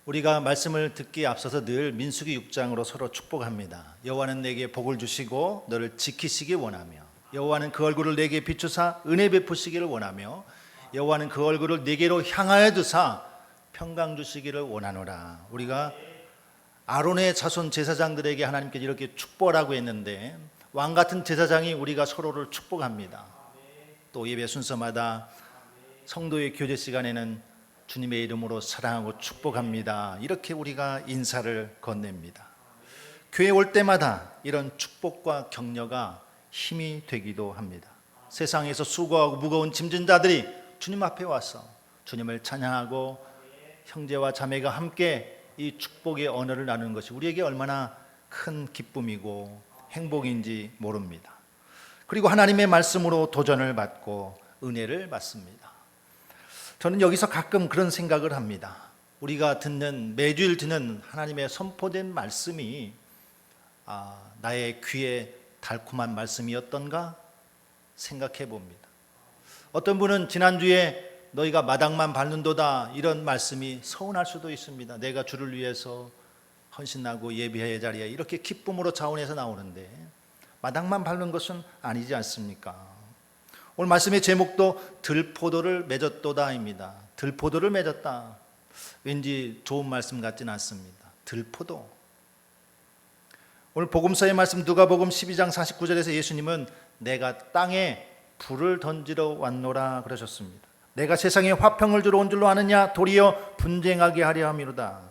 우리가 말씀을 듣기에 앞서서 늘 민수기 6장으로 서로 축복합니다. 여호와는 내게 복을 주시고 너를 지키시기 원하며, 여호와는 그 얼굴을 내게 비추사 은혜 베푸시기를 원하며, 여호와는 그 얼굴을 내게로 향하여 두사 평강 주시기를 원하노라. 우리가 아론의 자손 제사장들에게 하나님께서 이렇게 축복하라고 했는데, 왕 같은 제사장이 우리가 서로를 축복합니다. 또 예배 순서마다 성도의 교제 시간에는 주님의 이름으로 사랑하고 축복합니다, 이렇게 우리가 인사를 건넵니다. 교회 올 때마다 이런 축복과 격려가 힘이 되기도 합니다. 세상에서 수고하고 무거운 짐진 자들이 주님 앞에 와서 주님을 찬양하고 형제와 자매가 함께 이 축복의 언어를 나누는 것이 우리에게 얼마나 큰 기쁨이고 행복인지 모릅니다. 그리고 하나님의 말씀으로 도전을 받고 은혜를 받습니다. 저는 여기서 가끔 그런 생각을 합니다. 우리가 매주일 듣는 하나님의 선포된 말씀이 나의 귀에 달콤한 말씀이었던가 생각해 봅니다. 어떤 분은 지난주에 너희가 마당만 밟는도다, 이런 말씀이 서운할 수도 있습니다. 내가 주를 위해서 헌신하고 예배의 자리에 이렇게 기쁨으로 자원해서 나오는데 마당만 밟는 것은 아니지 않습니까? 오늘 말씀의 제목도 들포도를 맺었도다입니다. 들포도를 맺었다. 왠지 좋은 말씀 같지는 않습니다. 들포도. 오늘 복음서의 말씀 누가복음 12장 49절에서 예수님은 내가 땅에 불을 던지러 왔노라 그러셨습니다. 내가 세상에 화평을 주러 온 줄로 아느냐, 도리어 분쟁하게 하려 함이로다.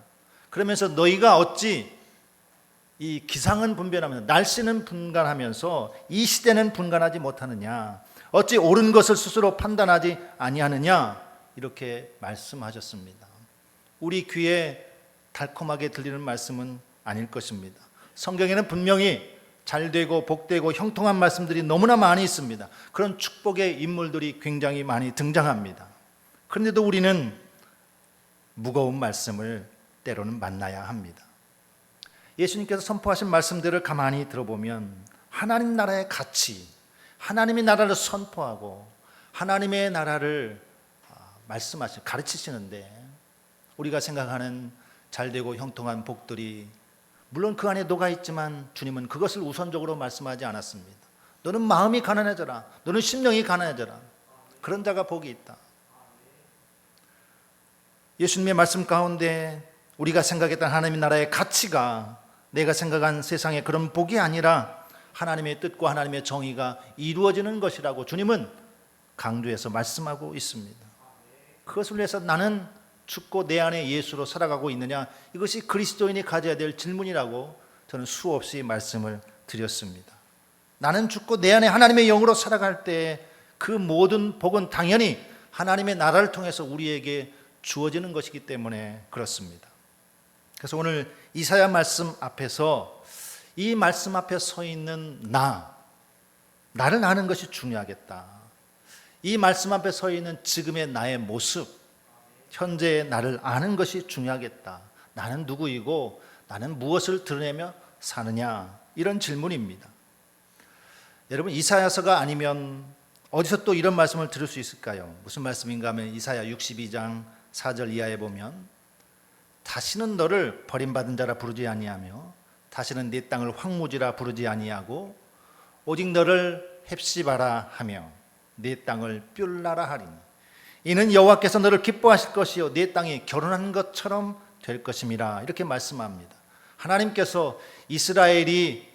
그러면서 너희가 어찌 이 기상은 분변하면서 날씨는 분간하면서 이 시대는 분간하지 못하느냐, 어찌 옳은 것을 스스로 판단하지 아니하느냐, 이렇게 말씀하셨습니다. 우리 귀에 달콤하게 들리는 말씀은 아닐 것입니다. 성경에는 분명히 잘되고 복되고 형통한 말씀들이 너무나 많이 있습니다. 그런 축복의 인물들이 굉장히 많이 등장합니다. 그런데도 우리는 무거운 말씀을 때로는 만나야 합니다. 예수님께서 선포하신 말씀들을 가만히 들어보면 하나님 나라의 가치, 하나님의 나라를 선포하고 하나님의 나라를 가르치시는데, 우리가 생각하는 잘되고 형통한 복들이 물론 그 안에 녹아 있지만 주님은 그것을 우선적으로 말씀하지 않았습니다. 너는 마음이 가난해져라, 너는 심령이 가난해져라, 그런 자가 복이 있다. 예수님의 말씀 가운데 우리가 생각했던 하나님의 나라의 가치가 내가 생각한 세상의 그런 복이 아니라 하나님의 뜻과 하나님의 정의가 이루어지는 것이라고 주님은 강조해서 말씀하고 있습니다. 그것을 위해서 나는 죽고 내 안에 예수로 살아가고 있느냐, 이것이 그리스도인이 가져야 될 질문이라고 저는 수없이 말씀을 드렸습니다. 나는 죽고 내 안에 하나님의 영으로 살아갈 때 그 모든 복은 당연히 하나님의 나라를 통해서 우리에게 주어지는 것이기 때문에 그렇습니다. 그래서 오늘 이사야 말씀 앞에서 이 말씀 앞에 서 있는 나를 아는 것이 중요하겠다. 이 말씀 앞에 서 있는 지금의 나의 모습, 현재의 나를 아는 것이 중요하겠다. 나는 누구이고 나는 무엇을 드러내며 사느냐, 이런 질문입니다. 여러분, 이사야서가 아니면 어디서 또 이런 말씀을 들을 수 있을까요? 무슨 말씀인가 하면 이사야 62장 4절 이하에 보면 다시는 너를 버림받은 자라 부르지 아니하며 다시는 네 땅을 황무지라 부르지 아니하고 오직 너를 헵시바라 하며 네 땅을 뷸라라 하리니 이는 여호와께서 너를 기뻐하실 것이요 네 땅이 결혼한 것처럼 될 것임이라, 이렇게 말씀합니다. 하나님께서 이스라엘이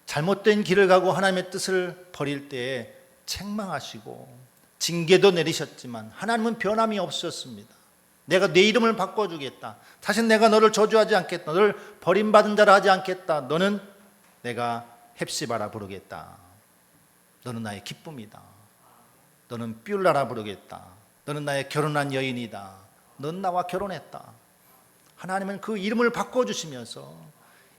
잘못된 길을 가고 하나님의 뜻을 버릴 때에 책망하시고 징계도 내리셨지만 하나님은 변함이 없으셨습니다. 내가 네 이름을 바꿔주겠다, 다시 내가 너를 저주하지 않겠다, 너를 버림받은 자라 하지 않겠다, 너는 내가 헵시바라 부르겠다, 너는 나의 기쁨이다, 너는 뷸라라 부르겠다, 너는 나의 결혼한 여인이다, 넌 나와 결혼했다. 하나님은 그 이름을 바꿔주시면서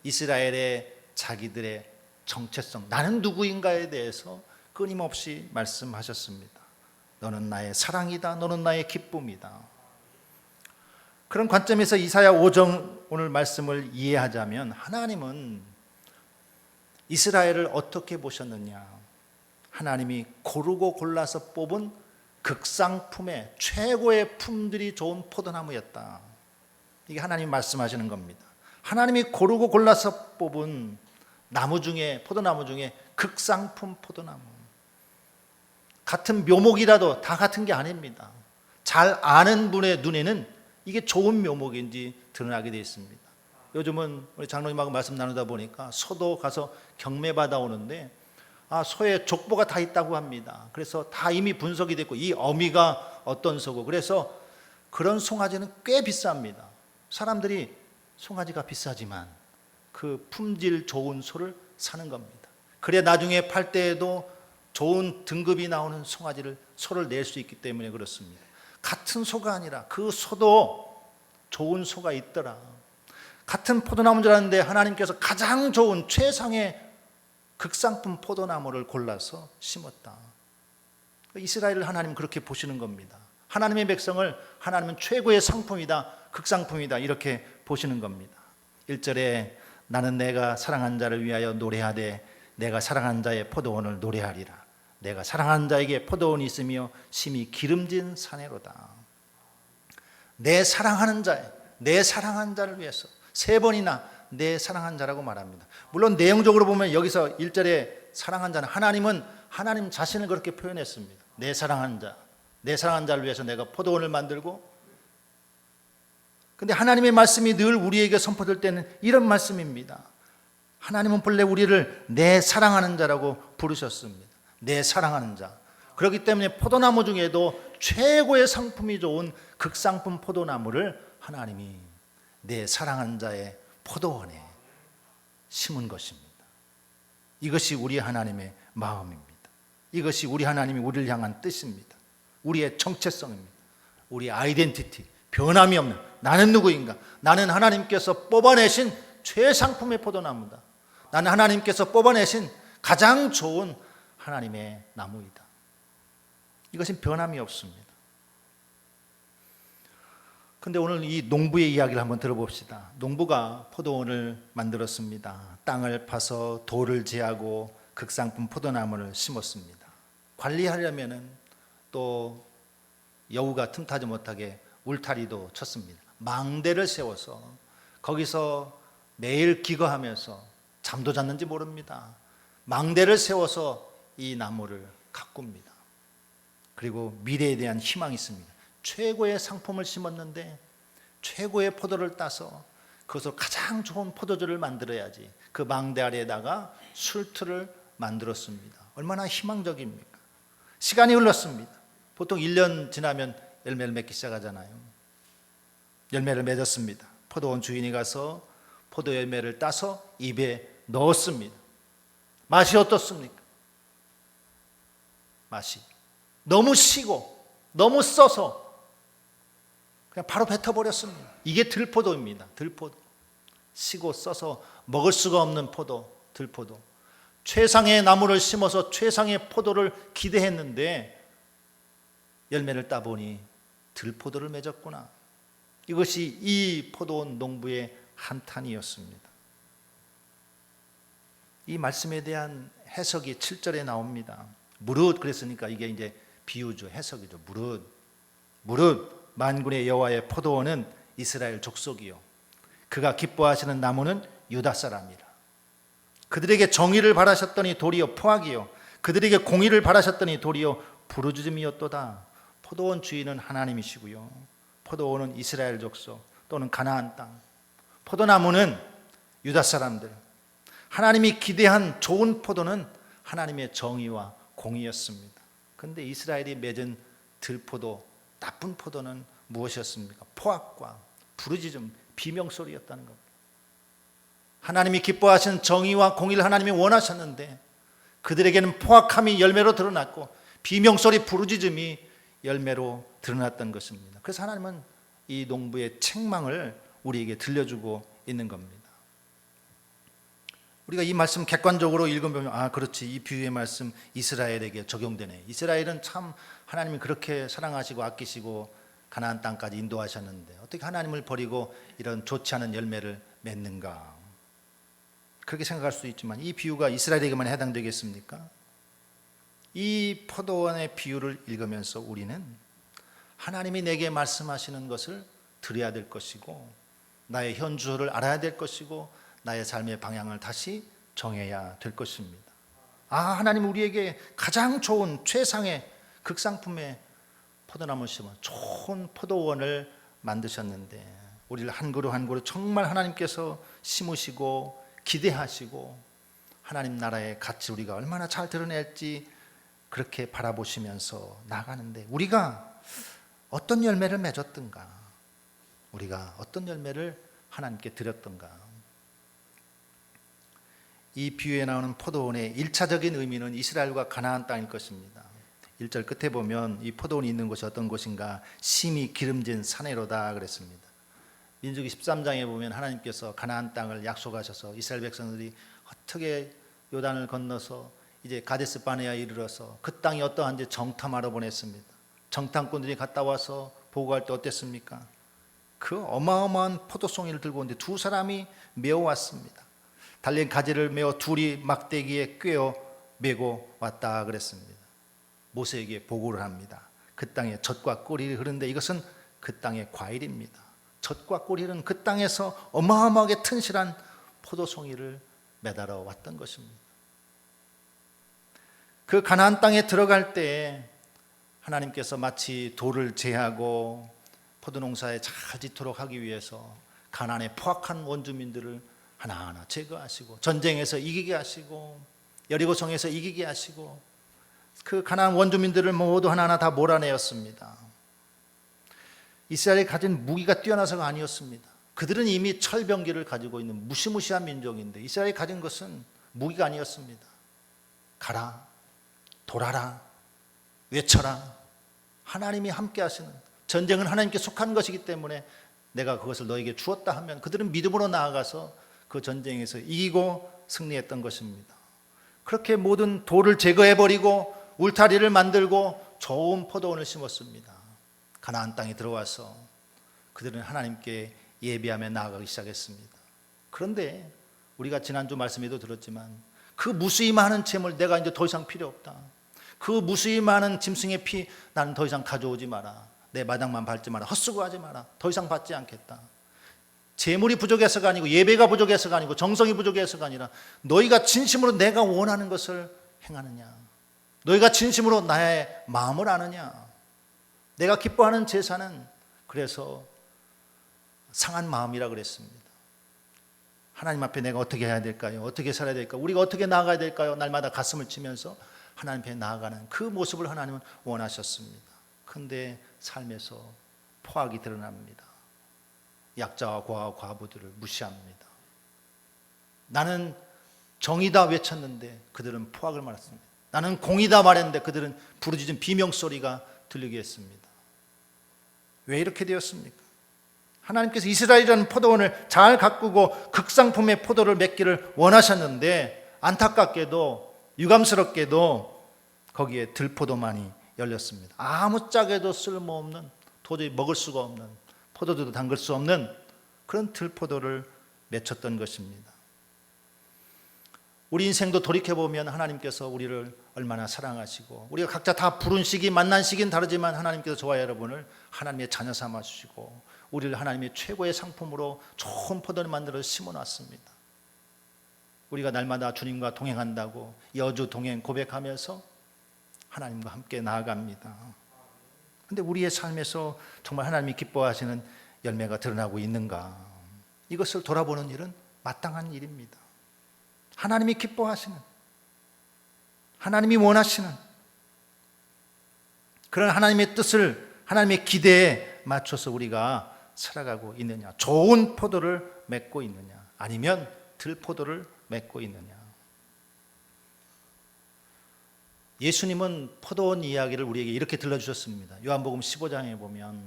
이스라엘의 자기들의 정체성, 나는 누구인가에 대해서 끊임없이 말씀하셨습니다. 너는 나의 사랑이다, 너는 나의 기쁨이다. 그런 관점에서 이사야 5장 오늘 말씀을 이해하자면 하나님은 이스라엘을 어떻게 보셨느냐, 하나님이 고르고 골라서 뽑은 극상품의 최고의 품들이 좋은 포도나무였다. 이게 하나님이 말씀하시는 겁니다. 하나님이 고르고 골라서 뽑은 나무 중에, 포도나무 중에 극상품 포도나무. 같은 묘목이라도 다 같은 게 아닙니다. 잘 아는 분의 눈에는 이게 좋은 묘목인지 드러나게 되어 있습니다. 요즘은 우리 장로님하고 말씀 나누다 보니까 소도 가서 경매 받아 오는데 소에 족보가 다 있다고 합니다. 그래서 다 이미 분석이 됐고 이 어미가 어떤 소고, 그래서 그런 송아지는 꽤 비쌉니다. 사람들이 송아지가 비싸지만 그 품질 좋은 소를 사는 겁니다. 그래 나중에 팔 때에도 좋은 등급이 나오는 소를 낼 수 있기 때문에 그렇습니다. 같은 소가 아니라 그 소도 좋은 소가 있더라. 같은 포도나무인 줄 알았는데 하나님께서 가장 좋은 최상의 극상품 포도나무를 골라서 심었다. 이스라엘을 하나님 그렇게 보시는 겁니다. 하나님의 백성을 하나님은 최고의 상품이다, 극상품이다, 이렇게 보시는 겁니다. 1절에 나는 내가 사랑한 자를 위하여 노래하되 내가 사랑한 자의 포도원을 노래하리라. 내가 사랑한 자에게 포도원이 있으며 심히 기름진 사내로다. 내 사랑하는 자의, 내 사랑한 자를 위해서 3번이나 내 사랑한 자라고 말합니다. 물론 내용적으로 보면 여기서 1절에 사랑한 자는 하나님은 하나님 자신을 그렇게 표현했습니다. 내 사랑한 자, 내 사랑한 자를 위해서 내가 포도원을 만들고. 근데 하나님의 말씀이 늘 우리에게 선포될 때는 이런 말씀입니다. 하나님은 본래 우리를 내 사랑하는 자라고 부르셨습니다. 내 사랑하는 자. 그렇기 때문에 포도나무 중에도 최고의 상품이 좋은 극상품 포도나무를 하나님이 내 사랑하는 자의 포도원에 심은 것입니다. 이것이 우리 하나님의 마음입니다. 이것이 우리 하나님이 우리를 향한 뜻입니다. 우리의 정체성입니다. 우리의 아이덴티티, 변함이 없는 나는 누구인가? 나는 하나님께서 뽑아내신 최상품의 포도나무다. 나는 하나님께서 뽑아내신 가장 좋은 하나님의 나무이다. 이것은 변함이 없습니다. 근데 오늘 이 농부의 이야기를 한번 들어봅시다. 농부가 포도원을 만들었습니다. 땅을 파서 돌을 제하고 극상품 포도나무를 심었습니다. 관리하려면은 또 여우가 틈타지 못하게 울타리도 쳤습니다. 망대를 세워서 거기서 매일 기거하면서 잠도 잤는지 모릅니다. 망대를 세워서 이 나무를 가꿉니다. 그리고 미래에 대한 희망이 있습니다. 최고의 상품을 심었는데 최고의 포도를 따서 그것으로 가장 좋은 포도주를 만들어야지. 그 망대 아래에다가 술틀을 만들었습니다. 얼마나 희망적입니까? 시간이 흘렀습니다. 보통 1년 지나면 열매를 맺기 시작하잖아요. 열매를 맺었습니다. 포도원 주인이 가서 포도 열매를 따서 입에 넣었습니다. 맛이 어떻습니까? 맛이 너무 시고 너무 써서 그냥 바로 뱉어버렸습니다. 이게 들포도입니다. 들포도. 시고 써서 먹을 수가 없는 포도, 들포도. 최상의 나무를 심어서 최상의 포도를 기대했는데 열매를 따보니 들포도를 맺었구나. 이것이 이 포도원 농부의 한탄이었습니다. 이 말씀에 대한 해석이 7절에 나옵니다. 무릇, 그랬으니까 이게 이제 비유죠. 해석이죠. 무릇 만군의 여호와의 포도원은 이스라엘 족속이요 그가 기뻐하시는 나무는 유다 사람이라. 그들에게 정의를 바라셨더니 도리어 포악이요 그들에게 공의를 바라셨더니 도리어 부르짖음이었도다. 포도원 주인은 하나님이시고요 포도원은 이스라엘 족속 또는 가나안 땅, 포도나무는 유다 사람들. 하나님이 기대한 좋은 포도는 하나님의 정의와 공의였습니다. 그런데 이스라엘이 맺은 들포도, 나쁜 포도는 무엇이었습니까? 포악과 부르짖음, 비명소리였다는 겁니다. 하나님이 기뻐하시는 정의와 공의를 하나님이 원하셨는데 그들에게는 포악함이 열매로 드러났고 비명소리, 부르짖음이 열매로 드러났던 것입니다. 그래서 하나님은 이 농부의 책망을 우리에게 들려주고 있는 겁니다. 우리가 이 말씀 객관적으로 읽으면 그렇지, 이 비유의 말씀 이스라엘에게 적용되네. 이스라엘은 참 하나님이 그렇게 사랑하시고 아끼시고 가나안 땅까지 인도하셨는데 어떻게 하나님을 버리고 이런 좋지 않은 열매를 맺는가, 그렇게 생각할 수 있지만 이 비유가 이스라엘에게만 해당되겠습니까? 이 포도원의 비유를 읽으면서 우리는 하나님이 내게 말씀하시는 것을 들어야 될 것이고 나의 현주소를 알아야 될 것이고 나의 삶의 방향을 다시 정해야 될 것입니다. 하나님 우리에게 가장 좋은 최상의 극상품의 포도나무 심은 좋은 포도원을 만드셨는데 우리를 한 그루 한 그루 정말 하나님께서 심으시고 기대하시고 하나님 나라의 가치 우리가 얼마나 잘 드러낼지 그렇게 바라보시면서 나가는데 우리가 어떤 열매를 맺었던가, 우리가 어떤 열매를 하나님께 드렸던가. 이 비유에 나오는 포도원의 1차적인 의미는 이스라엘과 가나안 땅일 것입니다. 1절 끝에 보면 이 포도원이 있는 곳이 어떤 곳인가, 심이 기름진 산에로다 그랬습니다. 민수기 13장에 보면 하나님께서 가나안 땅을 약속하셔서 이스라엘 백성들이 어떻게 요단을 건너서 이제 가데스 바네아에 이르러서 그 땅이 어떠한지 정탐하러 보냈습니다. 정탐꾼들이 갔다 와서 보고할 때 어땠습니까? 그 어마어마한 포도송이를 들고 오는데 두 사람이 메어 왔습니다. 달린 가지를 메어 둘이 막대기에 꿰어 메고 왔다 그랬습니다. 모세에게 보고를 합니다. 그 땅에 젖과 꿀이 흐르는데 이것은 그 땅의 과일입니다. 젖과 꿀이 흐르는 그 땅에서 어마어마하게 튼실한 포도송이를 매달아 왔던 것입니다. 그 가나안 땅에 들어갈 때 하나님께서 마치 돌을 제하고 포도농사에 잘 짓도록 하기 위해서 가나안의 포악한 원주민들을 하나하나 제거하시고 전쟁에서 이기게 하시고 여리고성에서 이기게 하시고 그 가나안 원주민들을 모두 하나하나 다 몰아내었습니다. 이스라엘이 가진 무기가 뛰어나서가 아니었습니다. 그들은 이미 철병기를 가지고 있는 무시무시한 민족인데 이스라엘이 가진 것은 무기가 아니었습니다. 가라, 돌아라, 외쳐라. 하나님이 함께 하시는, 전쟁은 하나님께 속한 것이기 때문에 내가 그것을 너에게 주었다 하면 그들은 믿음으로 나아가서 그 전쟁에서 이기고 승리했던 것입니다. 그렇게 모든 돌을 제거해버리고 울타리를 만들고 좋은 포도원을 심었습니다. 가나안 땅에 들어와서 그들은 하나님께 예배하며 나아가기 시작했습니다. 그런데 우리가 지난주 말씀에도 들었지만 그 무수히 많은 재물 내가 이제 더 이상 필요 없다. 그 무수히 많은 짐승의 피 나는 더 이상 가져오지 마라. 내 마당만 밟지 마라. 헛수고하지 마라. 더 이상 받지 않겠다. 재물이 부족해서가 아니고 예배가 부족해서가 아니고 정성이 부족해서가 아니라 너희가 진심으로 내가 원하는 것을 행하느냐, 너희가 진심으로 나의 마음을 아느냐. 내가 기뻐하는 제사는 그래서 상한 마음이라 그랬습니다. 하나님 앞에 내가 어떻게 해야 될까요? 어떻게 살아야 될까요? 우리가 어떻게 나아가야 될까요? 날마다 가슴을 치면서 하나님 앞에 나아가는 그 모습을 하나님은 원하셨습니다. 그런데 삶에서 포악이 드러납니다. 약자와 고아와 과부들을 무시합니다. 나는 정의다 외쳤는데 그들은 포악을 말했습니다. 나는 공의다 말했는데 그들은 부르짖은 비명소리가 들리게 했습니다. 왜 이렇게 되었습니까? 하나님께서 이스라엘이라는 포도원을 잘 가꾸고 극상품의 포도를 맺기를 원하셨는데 안타깝게도 유감스럽게도 거기에 들포도만이 열렸습니다. 아무짝에도 쓸모없는, 도저히 먹을 수가 없는, 포도주도 담글 수 없는 그런 들포도를 맺혔던 것입니다. 우리 인생도 돌이켜보면 하나님께서 우리를 얼마나 사랑하시고 우리가 각자 다 부른 시기 만난 시기는 다르지만 하나님께서 저와 여러분을 하나님의 자녀 삼아 주시고 우리를 하나님의 최고의 상품으로 좋은 포도를 만들어 심어놨습니다. 우리가 날마다 주님과 동행한다고 여주 동행 고백하면서 하나님과 함께 나아갑니다. 그런데 우리의 삶에서 정말 하나님이 기뻐하시는 열매가 드러나고 있는가? 이것을 돌아보는 일은 마땅한 일입니다. 하나님이 기뻐하시는, 하나님이 원하시는 그런 하나님의 뜻을, 하나님의 기대에 맞춰서 우리가 살아가고 있느냐, 좋은 포도를 맺고 있느냐, 아니면 들포도를 맺고 있느냐. 예수님은 포도원 이야기를 우리에게 이렇게 들려주셨습니다. 요한복음 15장에 보면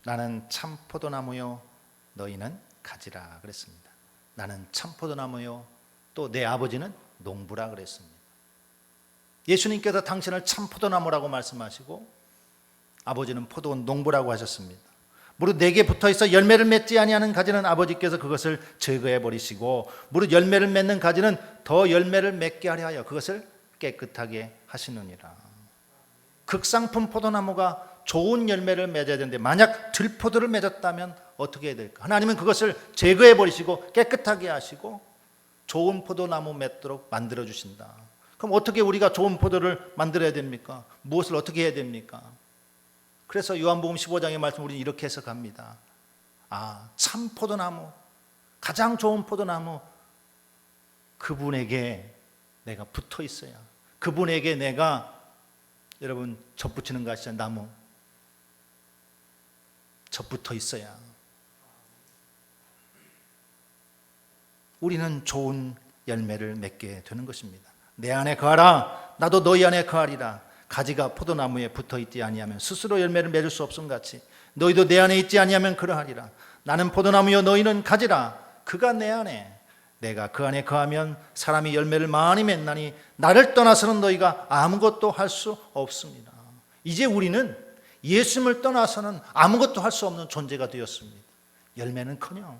나는 참 포도나무요 너희는 가지라 그랬습니다. 나는 참 포도나무요 또 내 아버지는 농부라 그랬습니다. 예수님께서 당신을 참 포도나무라고 말씀하시고 아버지는 포도원 농부라고 하셨습니다. 무릇 내게 붙어있어 열매를 맺지 아니하는 가지는 아버지께서 그것을 제거해 버리시고 무릇 열매를 맺는 가지는 더 열매를 맺게 하려 하여 그것을 깨끗하게 하시느니라. 극상품 포도나무가 좋은 열매를 맺어야 되는데 만약 들포도를 맺었다면 어떻게 해야 될까? 하나님은 그것을 제거해 버리시고 깨끗하게 하시고 좋은 포도나무 맺도록 만들어 주신다. 그럼 어떻게 우리가 좋은 포도를 만들어야 됩니까? 무엇을 어떻게 해야 됩니까? 그래서 요한복음 15장의 말씀 우리는 이렇게 해석합니다. 참 포도나무, 가장 좋은 포도나무, 그분에게 내가 붙어 있어야, 그분에게 내가, 여러분 젖붙이는 거 아시죠? 나무 젖붙어 있어야 우리는 좋은 열매를 맺게 되는 것입니다. 내 안에 거하라, 나도 너희 안에 거하리라. 가지가 포도나무에 붙어 있지 아니하면 스스로 열매를 맺을 수 없음 같이 너희도 내 안에 있지 아니하면 그러하리라. 나는 포도나무요 너희는 가지라. 그가 내 안에, 내가 그 안에 거하면 사람이 열매를 많이 맺나니 나를 떠나서는 너희가 아무것도 할 수 없습니다. 이제 우리는 예수님을 떠나서는 아무것도 할 수 없는 존재가 되었습니다. 열매는커녕.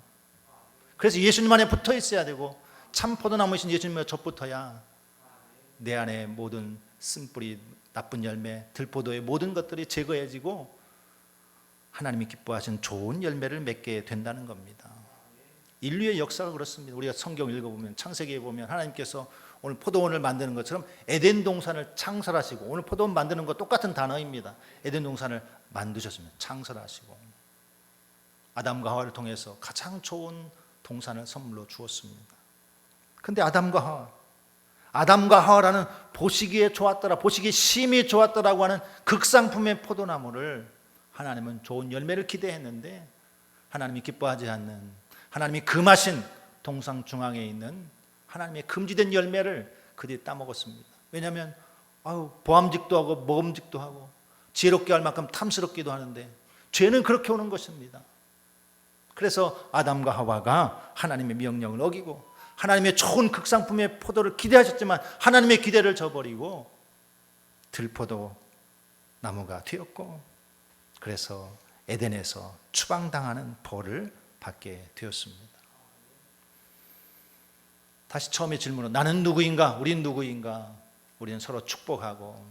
그래서 예수님 안에 붙어 있어야 되고, 참 포도나무이신 예수님과 젖붙어야 내 안에 모든 쓴뿌리, 나쁜 열매, 들포도의 모든 것들이 제거해지고 하나님이 기뻐하신 좋은 열매를 맺게 된다는 겁니다. 인류의 역사가 그렇습니다. 우리가 성경 읽어보면, 창세기에 보면 하나님께서 오늘 포도원을 만드는 것처럼 에덴 동산을 창설하시고, 오늘 포도원 만드는 것 똑같은 단어입니다. 에덴 동산을 만드셨습니다. 창설하시고 아담과 하와를 통해서 가장 좋은 동산을 선물로 주었습니다. 그런데 아담과 하와라는 보시기에 좋았더라, 보시기에 심히 좋았더라고 하는 극상품의 포도나무를 하나님은 좋은 열매를 기대했는데, 하나님이 기뻐하지 않는, 하나님이 금하신 동상 중앙에 있는 하나님의 금지된 열매를 그들이 따먹었습니다. 왜냐하면 보암직도 하고 먹음직도 하고 지혜롭게 할 만큼 탐스럽기도 하는데, 죄는 그렇게 오는 것입니다. 그래서 아담과 하와가 하나님의 명령을 어기고 하나님의 좋은 극상품의 포도를 기대하셨지만 하나님의 기대를 저버리고 들포도 나무가 되었고, 그래서 에덴에서 추방당하는 벌을 받게 되었습니다. 다시 처음에 질문은, 나는 누구인가? 우리는 누구인가? 우리는 서로 축복하고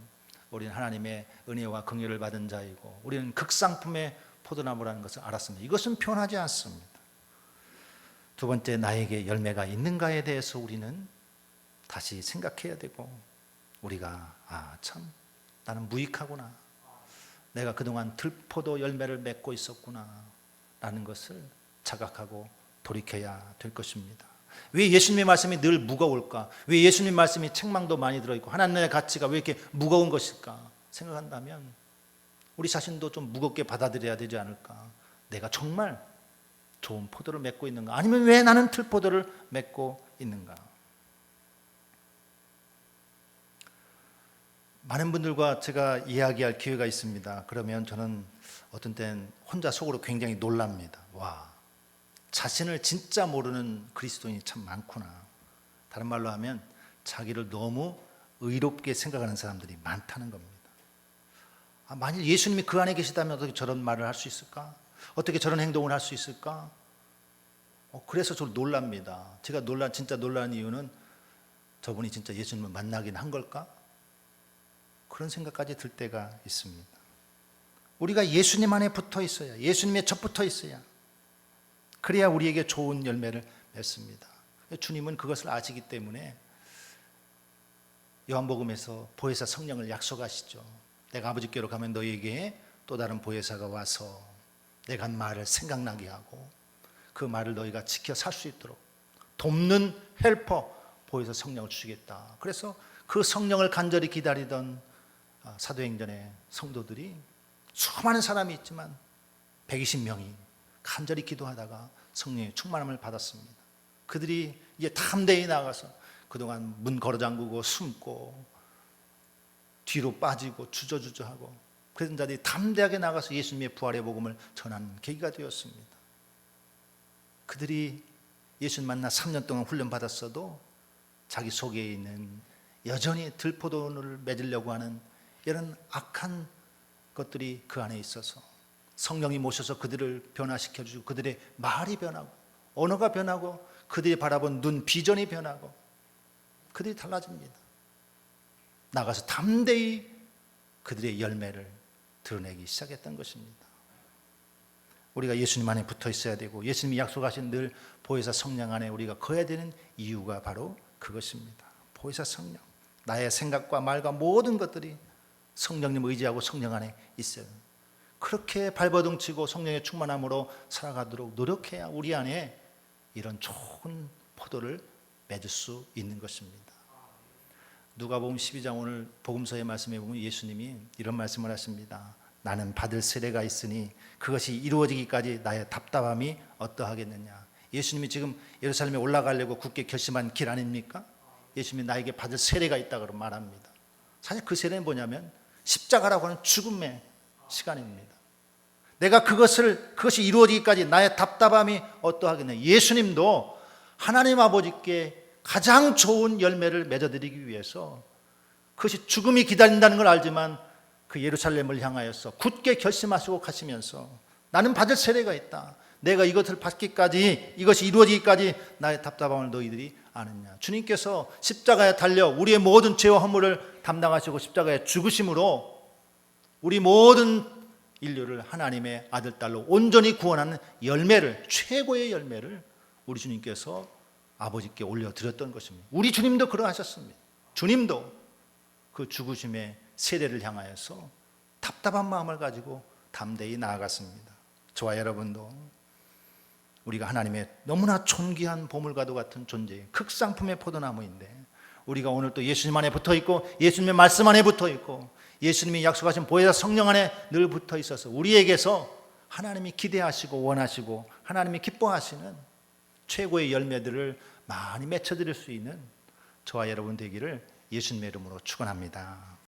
우리는 하나님의 은혜와 긍휼을 받은 자이고 우리는 극상품의 포도나무라는 것을 알았습니다. 이것은 표현하지 않습니다. 두 번째, 나에게 열매가 있는가에 대해서 우리는 다시 생각해야 되고, 우리가 참 나는 무익하구나, 내가 그동안 들포도 열매를 맺고 있었구나 라는 것을 자각하고 돌이켜야 될 것입니다. 왜 예수님의 말씀이 늘 무거울까? 왜 예수님 말씀이 책망도 많이 들어있고 하나님의 가치가 왜 이렇게 무거운 것일까 생각한다면 우리 자신도 좀 무겁게 받아들여야 되지 않을까? 내가 정말 좋은 포도를 맺고 있는가? 아니면 왜 나는 들포도를 맺고 있는가? 많은 분들과 제가 이야기할 기회가 있습니다. 그러면 저는 어떤 때는 혼자 속으로 굉장히 놀랍니다. 와, 자신을 진짜 모르는 그리스도인이 참 많구나. 다른 말로 하면 자기를 너무 의롭게 생각하는 사람들이 많다는 겁니다. 만일 예수님이 그 안에 계시다면 어떻게 저런 말을 할 수 있을까? 어떻게 저런 행동을 할 수 있을까? 그래서 저 놀랍니다. 제가 진짜 놀란 이유는 저분이 진짜 예수님을 만나긴 한 걸까? 그런 생각까지 들 때가 있습니다. 우리가 예수님 안에 붙어 있어야, 예수님의 젖 붙어 있어야, 그래야 우리에게 좋은 열매를 맺습니다. 주님은 그것을 아시기 때문에 요한복음에서 보혜사 성령을 약속하시죠. 내가 아버지께로 가면 너희에게 또 다른 보혜사가 와서 내가 한 말을 생각나게 하고 그 말을 너희가 지켜 살 수 있도록 돕는 헬퍼 보혜사 성령을 주시겠다. 그래서 그 성령을 간절히 기다리던 사도행전의 성도들이, 수많은 사람이 있지만 120명이 간절히 기도하다가 성령의 충만함을 받았습니다. 그들이 이제 담대히 나가서 그동안 문 걸어 잠그고 숨고 뒤로 빠지고 주저주저하고 그런 자들이 담대하게 나가서 예수님의 부활의 복음을 전하는 계기가 되었습니다. 그들이 예수님 만나 3년 동안 훈련받았어도 자기 속에 있는 여전히 들포도를 맺으려고 하는 이런 악한 것들이 그 안에 있어서 성령이 모셔서 그들을 변화시켜 주시고 그들의 말이 변하고 언어가 변하고 그들이 바라본 눈 비전이 변하고 그들이 달라집니다. 나가서 담대히 그들의 열매를 드러내기 시작했던 것입니다. 우리가 예수님 안에 붙어 있어야 되고 예수님이 약속하신 늘 보혜사 성령 안에 우리가 거해야 되는 이유가 바로 그것입니다. 보혜사 성령, 나의 생각과 말과 모든 것들이 성령님 의지하고 성령 안에 있어요. 그렇게 발버둥치고 성령의 충만함으로 살아가도록 노력해야 우리 안에 이런 좋은 포도를 맺을 수 있는 것입니다. 누가복음 12장 오늘 복음서의 말씀에 보면 예수님이 이런 말씀을 하십니다. 나는 받을 세례가 있으니 그것이 이루어지기까지 나의 답답함이 어떠하겠느냐. 예수님이 지금 예루살렘에 올라가려고 굳게 결심한 길 아닙니까? 예수님이 나에게 받을 세례가 있다고 말합니다. 사실 그 세례는 뭐냐면 십자가라고 하는 죽음의 시간입니다. 내가 그것이 이루어지기까지 나의 답답함이 어떠하겠느냐. 예수님도 하나님 아버지께 가장 좋은 열매를 맺어드리기 위해서 그것이 죽음이 기다린다는 걸 알지만 그 예루살렘을 향하여서 굳게 결심하시고 가시면서 나는 받을 세례가 있다. 내가 이것을 받기까지, 이것이 이루어지기까지 나의 답답함을 너희들이 아느냐. 주님께서 십자가에 달려 우리의 모든 죄와 허물을 담당하시고 십자가에 죽으심으로 우리 모든 인류를 하나님의 아들, 딸로 온전히 구원하는 열매를, 최고의 열매를 우리 주님께서 아버지께 올려드렸던 것입니다. 우리 주님도 그러하셨습니다. 주님도 그 죽으심의 세례를 향하여서 답답한 마음을 가지고 담대히 나아갔습니다. 저와 여러분도 우리가 하나님의 너무나 존귀한 보물과도 같은 존재, 극상품의 포도나무인데 우리가 오늘 또 예수님 안에 붙어있고 예수님의 말씀 안에 붙어있고 예수님이 약속하신 보혜사 성령 안에 늘 붙어있어서 우리에게서 하나님이 기대하시고 원하시고 하나님이 기뻐하시는 최고의 열매들을 많이 맺혀드릴 수 있는 저와 여러분 되기를 예수님의 이름으로 축원합니다.